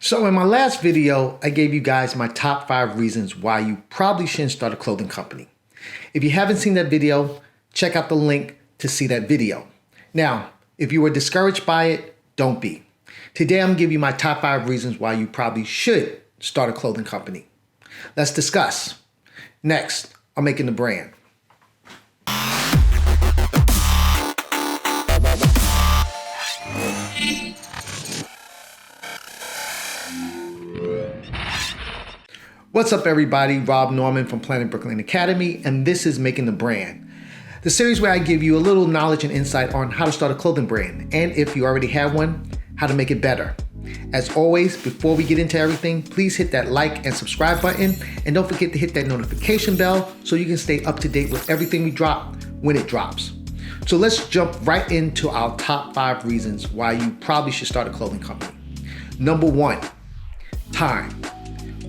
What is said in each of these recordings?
So in my last video, I gave you guys my top 5 reasons why you probably shouldn't start a clothing company. If you haven't seen that video, check out the link to see that video. Now, if you were discouraged by it, don't be. Today, I'm gonna give you my top 5 reasons why you probably should start a clothing company. Let's discuss. Next, I'm making the brand. What's up, everybody? Rob Norman from Planet Brooklyn Academy, and this is Making the Brand, the series where I give you a little knowledge and insight on how to start a clothing brand, and if you already have one, how to make it better. As always, before we get into everything, please hit that like and subscribe button, and don't forget to hit that notification bell so you can stay up to date with everything we drop when it drops. So let's jump right into our top 5 reasons why you probably should start a clothing company. Number 1, time.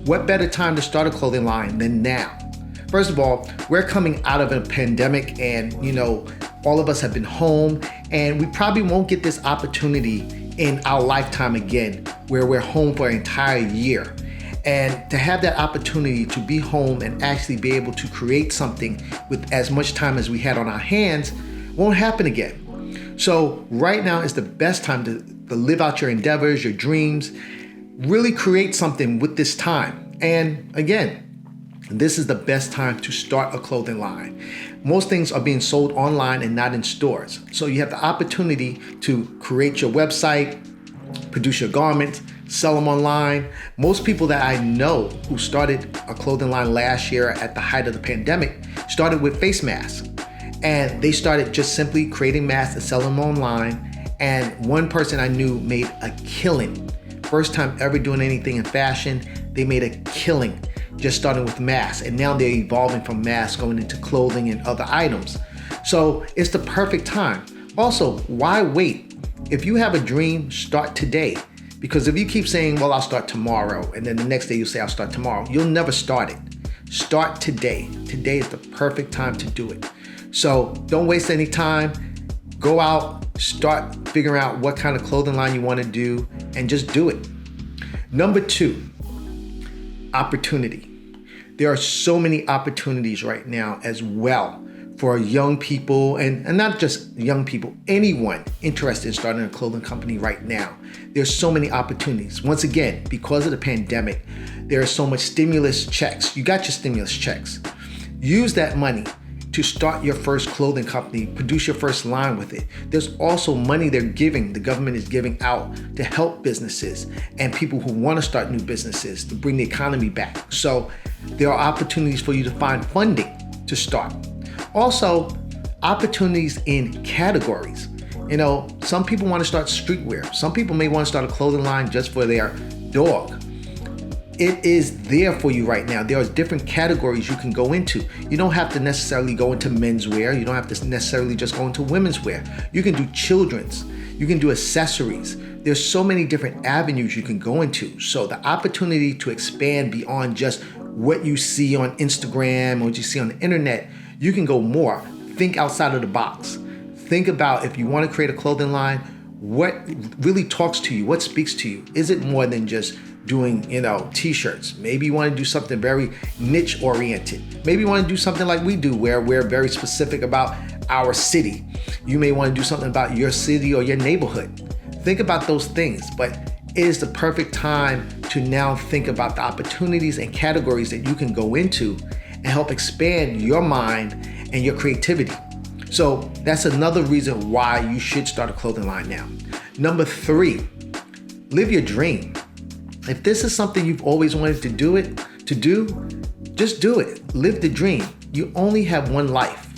What better time to start a clothing line than now? First of all, we're coming out of a pandemic and, all of us have been home, and we probably won't get this opportunity in our lifetime again where we're home for an entire year. And to have that opportunity to be home and actually be able to create something with as much time as we had on our hands won't happen again. So right now is the best time to live out your endeavors, your dreams, really create something with this time. And again, this is the best time to start a clothing line. Most things are being sold online and not in stores. So you have the opportunity to create your website, produce your garments, sell them online. Most people that I know who started a clothing line last year at the height of the pandemic started with face masks. And they started just simply creating masks and selling them online. And one person I knew made a killing. First time ever doing anything in fashion, they made a killing just starting with masks, and now they're evolving from masks going into clothing and other items. So it's the perfect time. Also, why wait? If you have a dream, start today. Because if you keep saying, well, I'll start tomorrow, and then the next day you say, I'll start tomorrow, you'll never start it. Start today. Today is the perfect time to do it. So don't waste any time. Go out, start figuring out what kind of clothing line you want to do, and just do it. Number 2, opportunity. There are so many opportunities right now as well for young people, and not just young people, anyone interested in starting a clothing company right now. There's so many opportunities. Once again, because of the pandemic, there is so much stimulus checks. You got your stimulus checks. Use that money to start your first clothing company, produce your first line with it. There's also money the government is giving out to help businesses and people who want to start new businesses to bring the economy back. So there are opportunities for you to find funding to start. Also, opportunities in categories. Some people want to start streetwear. Some people may want to start a clothing line just for their dog. It is there for you right now. There are different categories you can go into. You don't have to necessarily go into menswear. You don't have to necessarily just go into women's wear. You can do children's. You can do accessories. There's so many different avenues you can go into. So the opportunity to expand beyond just what you see on Instagram or what you see on the internet, you can go more. Think outside of the box. Think about, if you want to create a clothing line, what really talks to you? What speaks to you? Is it more than just doing, t-shirts? Maybe you want to do something very niche oriented. Maybe you want to do something like we do, where we're very specific about our city. You may want to do something about your city or your neighborhood. Think about those things, but it is the perfect time to now think about the opportunities and categories that you can go into and help expand your mind and your creativity. So that's another reason why you should start a clothing line now. Number 3, live your dream. If this is something you've always wanted to do, just do it. Live the dream. You only have one life.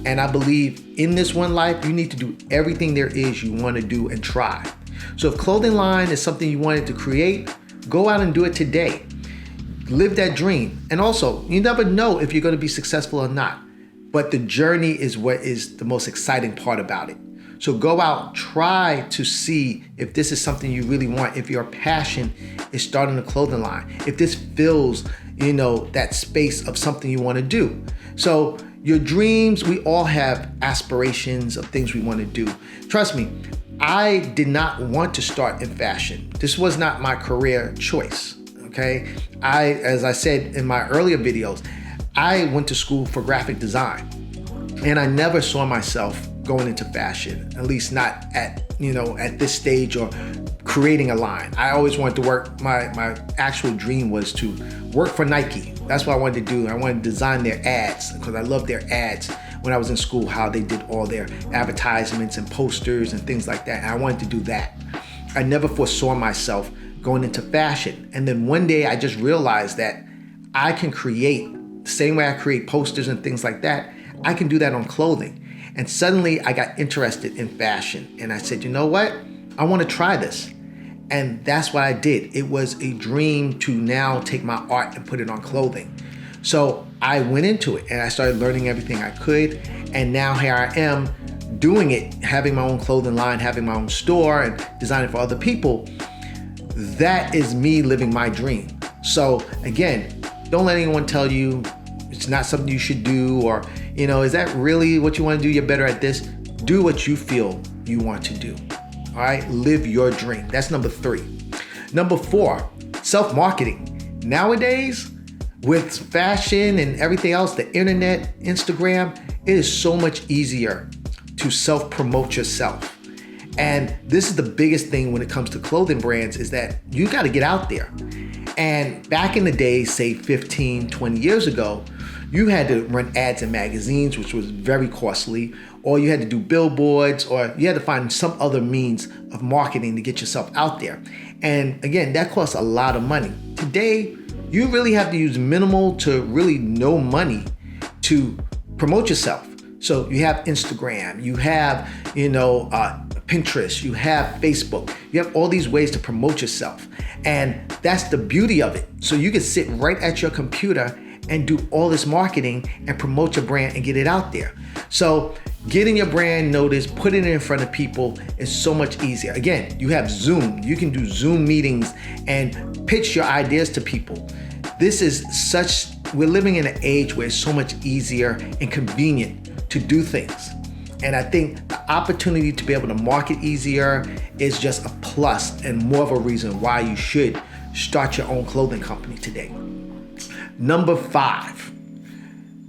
And I believe in this one life, you need to do everything there is you want to do and try. So if clothing line is something you wanted to create, go out and do it today. Live that dream. And also, you never know if you're going to be successful or not. But the journey is what is the most exciting part about it. So go out, try to see if this is something you really want, if your passion is starting a clothing line, if this fills, that space of something you want to do. So your dreams, we all have aspirations of things we want to do. Trust me, I did not want to start in fashion. This was not my career choice, okay? As I said in my earlier videos, I went to school for graphic design, and I never saw myself going into fashion, at least not at this stage or creating a line. I always wanted to work, my actual dream was to work for Nike. That's what I wanted to do. I wanted to design their ads because I loved their ads when I was in school, how they did all their advertisements and posters and things like that. And I wanted to do that. I never foresaw myself going into fashion. And then one day I just realized that I can create, the same way I create posters and things like that, I can do that on clothing. And suddenly I got interested in fashion. And I said, you know what? I want to try this. And that's what I did. It was a dream to now take my art and put it on clothing. So I went into it and I started learning everything I could. And now here I am doing it, having my own clothing line, having my own store and designing for other people. That is me living my dream. So again, don't let anyone tell you it's not something you should do, or, is that really what you want to do? You're better at this. Do what you feel you want to do. All right, live your dream. That's number 3. Number 4, self-marketing. Nowadays, with fashion and everything else, the internet, Instagram, it is so much easier to self-promote yourself. And this is the biggest thing when it comes to clothing brands, is that you got to get out there. And back in the day, say 15, 20 years ago, you had to run ads in magazines, which was very costly, or you had to do billboards, or you had to find some other means of marketing to get yourself out there. And again, that costs a lot of money. Today, you really have to use minimal to really no money to promote yourself. So you have Instagram, you have, Pinterest, you have Facebook, you have all these ways to promote yourself. And that's the beauty of it. So you can sit right at your computer and do all this marketing and promote your brand and get it out there. So getting your brand noticed, putting it in front of people is so much easier. Again, you have Zoom. You can do Zoom meetings and pitch your ideas to people. We're living in an age where it's so much easier and convenient to do things. And I think the opportunity to be able to market easier is just a plus and more of a reason why you should start your own clothing company today. Number 5,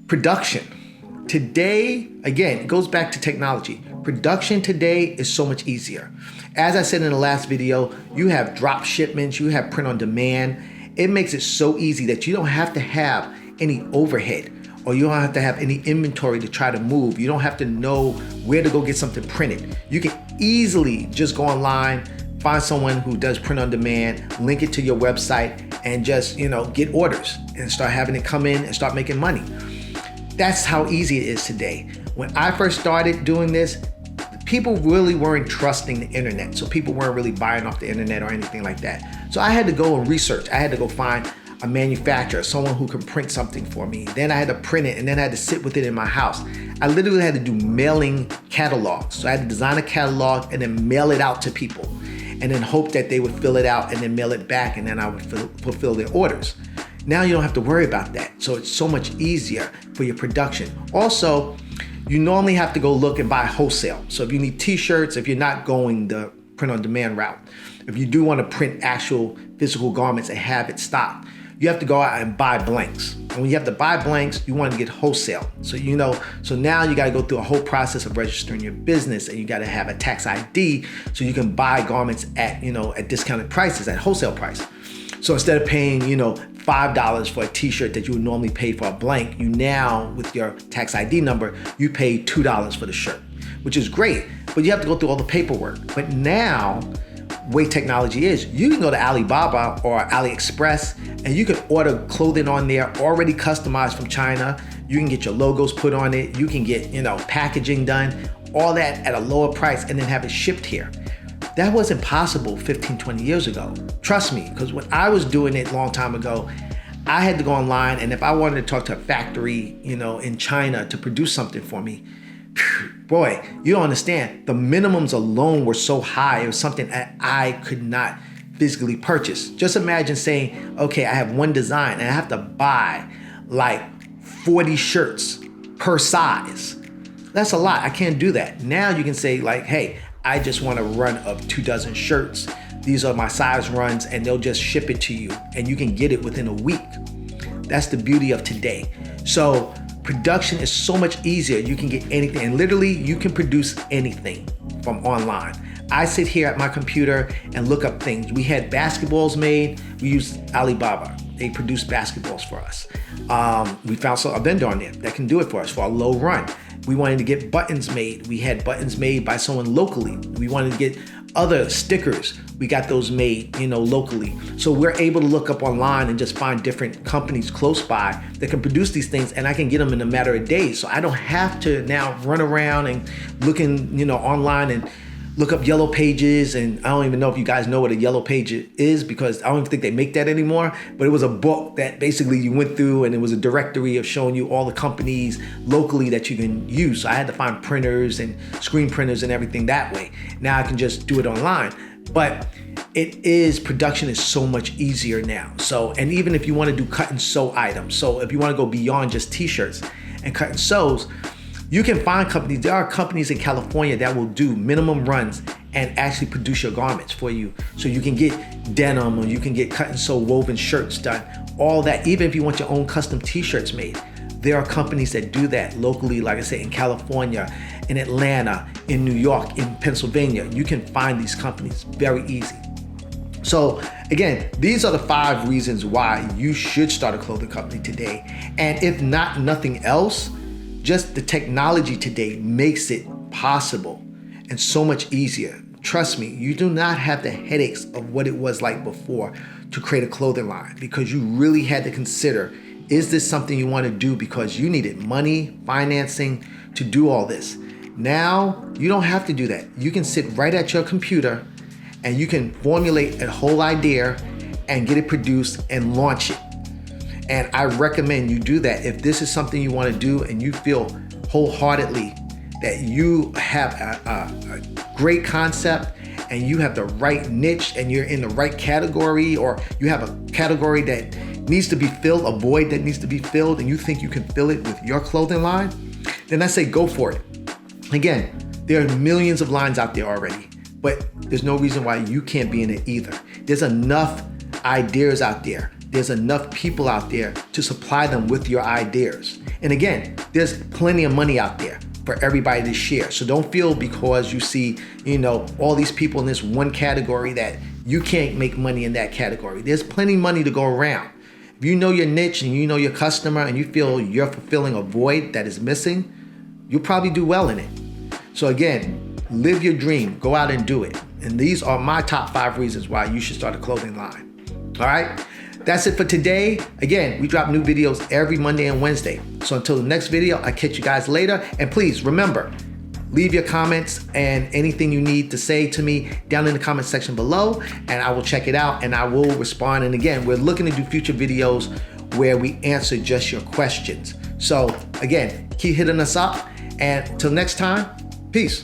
production. Today, again, it goes back to technology. Production today is so much easier. As I said in the last video, you have drop shipments, you have print on demand. It makes it so easy that you don't have to have any overhead, or you don't have to have any inventory to try to move. You don't have to know where to go get something printed. You can easily just go online, find someone who does print on demand, link it to your website, and just, get orders and start having it come in and start making money. That's how easy it is today. When I first started doing this, people really weren't trusting the internet. So people weren't really buying off the internet or anything like that. So I had to go and research. I had to go find a manufacturer, someone who can print something for me. Then I had to print it, and then I had to sit with it in my house. I literally had to do mailing catalogs. So I had to design a catalog and then mail it out to people, and then hope that they would fill it out and then mail it back, and then I would fulfill their orders. Now you don't have to worry about that. So it's so much easier for your production. Also, you normally have to go look and buy wholesale. So if you need t-shirts, if you're not going the print on demand route, if you do want to print actual physical garments and have it stocked, you have to go out and buy blanks. And when you have to buy blanks, you want to get wholesale. So now you got to go through a whole process of registering your business, and you got to have a tax ID so you can buy garments at discounted prices, at wholesale price. So instead of paying, $5 for a t-shirt that you would normally pay for a blank, you now, with your tax ID number, you pay $2 for the shirt, which is great, but you have to go through all the paperwork. But now, way technology is, you can go to Alibaba or AliExpress and you can order clothing on there already customized from China. You can get your logos put on it. You can get, packaging done, all that at a lower price, and then have it shipped here. That wasn't possible 15, 20 years ago. Trust me, because when I was doing it a long time ago, I had to go online, and if I wanted to talk to a factory, in China to produce something for me, boy, you don't understand. The minimums alone were so high. It was something that I could not physically purchase. Just imagine saying, okay, I have one design and I have to buy like 40 shirts per size. That's a lot. I can't do that. Now you can say like, hey, I just want a run of 24 shirts. These are my size runs, and they'll just ship it to you, and you can get it within a week. That's the beauty of today. So production is so much easier. You can get anything, and literally you can produce anything from online. I sit here at my computer and look up things. We had basketballs made. We used Alibaba. They produced basketballs for us. We found a vendor on there that can do it for us for a low run. We wanted to get buttons made. We had buttons made by someone locally. We wanted to get other stickers. We got those made, locally. So we're able to look up online and just find different companies close by that can produce these things, and I can get them in a matter of days. So I don't have to now run around and looking, online and look up yellow pages. And I don't even know if you guys know what a yellow page is, because I don't even think they make that anymore. But it was a book that basically you went through, and it was a directory of showing you all the companies locally that you can use. So I had to find printers and screen printers and everything that way. Now I can just do it online. But production is so much easier now. So, and even if you want to do cut and sew items, so if you want to go beyond just t-shirts and cut and sews, you can find companies. There are companies in California that will do minimum runs and actually produce your garments for you. So you can get denim, or you can get cut and sew woven shirts done. All that, even if you want your own custom t-shirts made. There are companies that do that locally, like I said, in California, in Atlanta, in New York, in Pennsylvania. You can find these companies very easy. So again, these are the 5 reasons why you should start a clothing company today. And if nothing else, just the technology today makes it possible and so much easier. Trust me, you do not have the headaches of what it was like before to create a clothing line, because you really had to consider, is this something you want to do because you needed money, financing to do all this? Now, you don't have to do that. You can sit right at your computer and you can formulate a whole idea and get it produced and launch it. And I recommend you do that. If this is something you want to do and you feel wholeheartedly that you have a great concept and you have the right niche and you're in the right category, or you have a category that needs to be filled, a void that needs to be filled, and you think you can fill it with your clothing line, then I say go for it. Again, there are millions of lines out there already, but there's no reason why you can't be in it either. There's enough ideas out there. There's enough people out there to supply them with your ideas. And again, there's plenty of money out there for everybody to share. So don't feel because you see, all these people in this one category that you can't make money in that category. There's plenty of money to go around. If you know your niche and you know your customer and you feel you're fulfilling a void that is missing, you'll probably do well in it. So again, live your dream, go out and do it. And these are my top 5 reasons why you should start a clothing line. All right, that's it for today. Again, we drop new videos every Monday and Wednesday. So until the next video, I'll catch you guys later. And please remember, leave your comments and anything you need to say to me down in the comment section below, and I will check it out and I will respond. And again, we're looking to do future videos where we answer just your questions. So again, keep hitting us up, and till next time, peace.